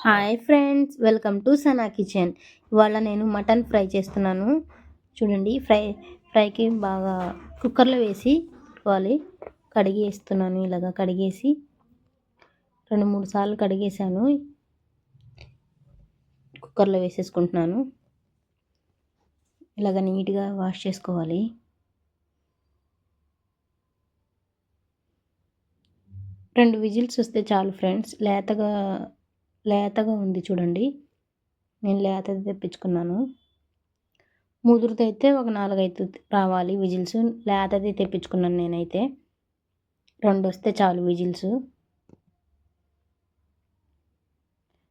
Hi friends, welcome to Sana kitchen. ఇవాళ నేను mutton fry చేస్తున్నాను. చూడండి, ఫ్రైకి బాగా కుక్కర్లో వేసి పెట్టుకోవాలి. కడిగి వేస్తున్నాను. ఇలాగా కడిగేసి 2-3 సార్లు కడిగేసాను. కుక్కర్లో వేసేసుకుంటున్నాను. ఇలాగ నీట్గా వాష్ చేసుకోవాలి. రెండు విజిల్స్ వస్తే చాలు ఫ్రెండ్స్. లేతగా ఉంది చూడండి. నేను లేతది తెప్పించుకున్నాను. ముదురుదైతే ఒక 4-5 రావాలి విజిల్స్. లేతది తెప్పించుకున్నాను నేనైతే. 2 వస్తే చాలు విజిల్స్.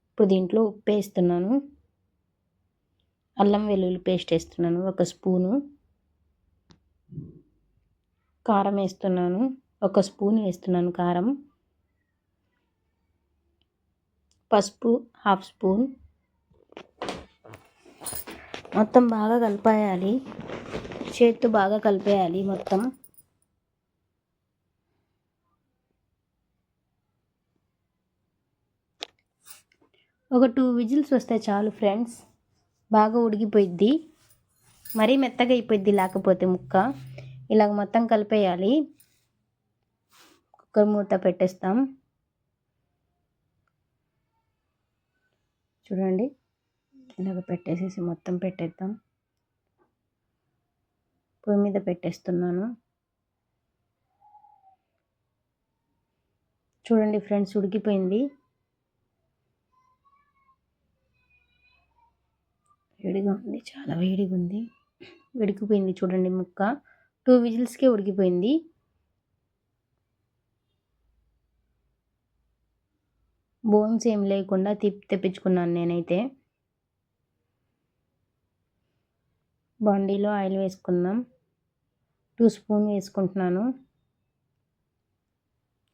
ఇప్పుడు దీంట్లో ఉప్పు వేస్తున్నాను. అల్లం వెల్లుల్లి పేస్ట్ వేస్తున్నాను 1 స్పూను. కారం వేస్తున్నాను 1 స్పూన్ వేస్తున్నాను కారం. పసుపు 1/2 స్పూన్. మొత్తం బాగా కలిపేయాలి. చేత్తో బాగా కలిపేయాలి మొత్తం. ఒక 2 విజిల్స్ వస్తే చాలు ఫ్రెండ్స్. బాగా ఉడికిపోయిద్ది. మరీ మెత్తగా అయిపోయిద్ది లేకపోతే ముక్క. ఇలాగ మొత్తం కలిపేయాలి. కుక్కర్ మూత పెట్టేస్తాం. చూడండి, ఇలాగ పెట్టేసేసి మొత్తం పెట్టేద్దాం. పొయ్యి మీద పెట్టేస్తున్నాను. చూడండి ఫ్రెండ్స్, ఉడికిపోయింది. వేడిగా ఉంది, చాలా వేడిగా ఉంది. ఉడికిపోయింది చూడండి ముక్క. 2 విజిల్స్కే ఉడికిపోయింది. బోన్స్ ఏం లేకుండా తెప్పించుకున్నాను నేనైతే. బాండీలో ఆయిల్ వేసుకుందాం. 2 స్పూన్ వేసుకుంటున్నాను.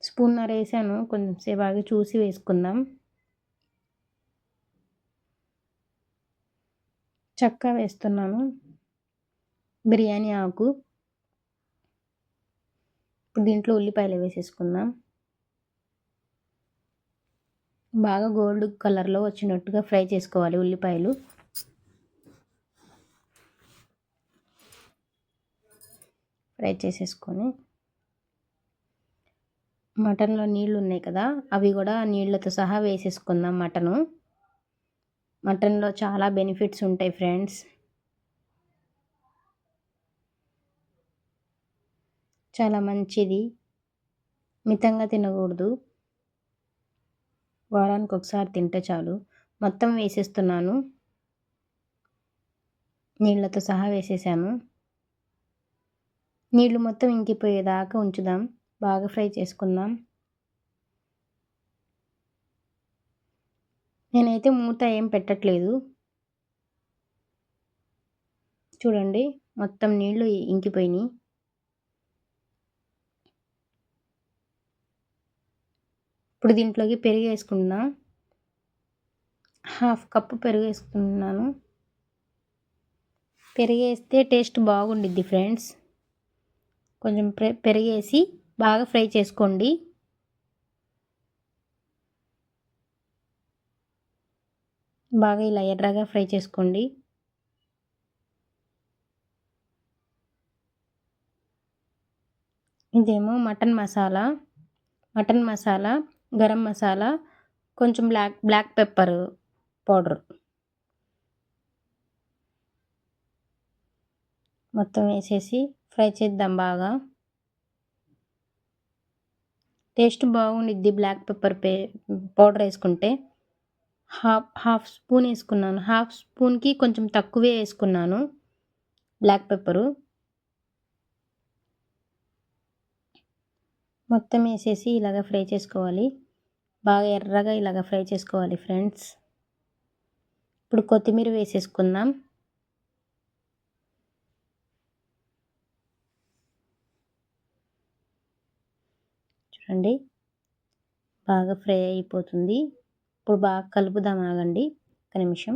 స్పూన్నర వేసాను. కొంచెం సేపు ఆగి చూసి వేసుకుందాం. చెక్క వేస్తున్నాను, బిర్యానీ ఆకు. ఇప్పుడు దీంట్లో ఉల్లిపాయలు వేసేసుకుందాం. బాగా గోల్డ్ కలర్లో వచ్చినట్టుగా ఫ్రై చేసుకోవాలి ఉల్లిపాయలు. ఫ్రై చేసేసుకొని మటన్లో నీళ్ళు ఉన్నాయి కదా, అవి కూడా నీళ్ళతో సహా వేసేసుకుందాం. మటన్లో చాలా బెనిఫిట్స్ ఉంటాయి ఫ్రెండ్స్. చాలా మంచిది. మితంగా తినకూడదు. వారానికి ఒకసారి తింటే చాలు. మొత్తం వేసేస్తున్నాను. నీళ్ళతో సహా వేసేసాను. నీళ్ళు మొత్తం ఇంకిపోయేదాకా ఉంచుదాం. బాగా ఫ్రై చేసుకుందాం. నేనైతే మూత ఏం పెట్టట్లేదు. చూడండి, మొత్తం నీళ్ళు ఇంకిపోయినాయి. ఇప్పుడు దీంట్లోకి పెరుగు వేసుకుందాం. 1/2 కప్పు పెరుగు వేసుకుంటున్నాను. పెరుగు వేస్తే టేస్ట్ బాగుండిద్ది ఫ్రెండ్స్. కొంచెం పెరిగేసి బాగా ఫ్రై చేసుకోండి. బాగా ఇలా ఎర్రగా ఫ్రై చేసుకోండి. ఇదేమో మటన్ మసాలా, గరం మసాలా, కొంచెం బ్లాక్ పెప్పర్ పౌడర్ మొత్తం వేసేసి ఫ్రై చేద్దాం బాగా. టేస్ట్ బాగుండిద్ది బ్లాక్ పెప్పర్ పౌడర్ వేసుకుంటే. హాఫ్ స్పూన్ వేసుకున్నాను. 1/2 స్పూన్కి కొంచెం తక్కువే వేసుకున్నాను బ్లాక్ పెప్పరు. మొత్తం వేసేసి ఇలాగ ఫ్రై చేసుకోవాలి. బాగా ఎర్రగా ఇలాగ ఫ్రై చేసుకోవాలి ఫ్రెండ్స్. ఇప్పుడు కొత్తిమీర వేసేసుకుందాం. చూడండి, బాగా ఫ్రై అయిపోతుంది. ఇప్పుడు బాగా కలుపుదాం. ఆగండి 1 నిమిషం.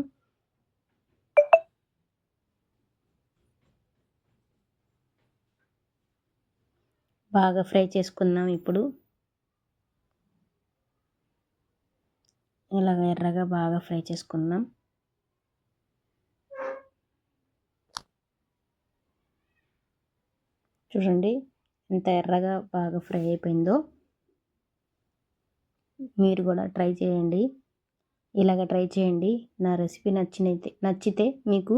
బాగా ఫ్రై చేసుకుందాం. ఇప్పుడు ఇలాగ ఎర్రగా బాగా ఫ్రై చేసుకుందాం. చూడండి ఎంత ఎర్రగా బాగా ఫ్రై అయిపోయిందో. మీరు కూడా ట్రై చేయండి, ఇలాగ ట్రై చేయండి. నా రెసిపీ నచ్చితే మీకు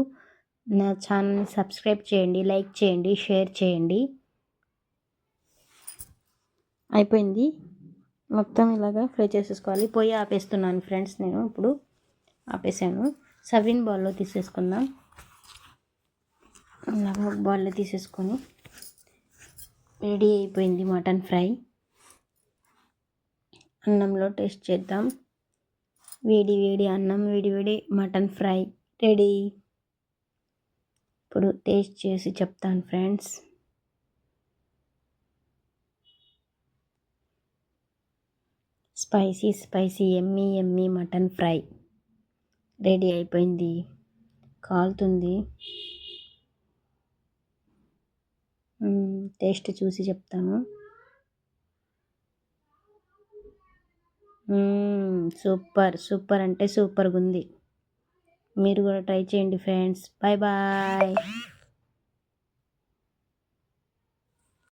నా ఛానల్ని సబ్స్క్రైబ్ చేయండి, లైక్ చేయండి, షేర్ చేయండి. అయిపోయింది, మొత్తం ఇలాగా ఫ్రై చేసేసుకోవాలి. పొయ్యి ఆపేస్తున్నాను ఫ్రెండ్స్, నేను ఇప్పుడు ఆపేసాను. సర్వింగ్ బౌల్లో తీసేసుకుందాం. ఇలాగా బౌల్లో తీసేసుకొని రెడీ అయిపోయింది మటన్ ఫ్రై. అన్నంలో టేస్ట్ చేద్దాం. వేడి వేడి అన్నం, వేడి వేడి మటన్ ఫ్రై రెడీ. ఇప్పుడు టేస్ట్ చేసి చెప్తాను friends. Spicy spicy Emmy Emmy mutton fry ready అయిపోయింది. కాలుతుంది. టేస్ట్ చూసి చెప్తాను. సూపర్ సూపర్ అంటే సూపర్గా ఉంది. మీరు కూడా ట్రై చేయండి ఫ్రెండ్స్. Bye bye.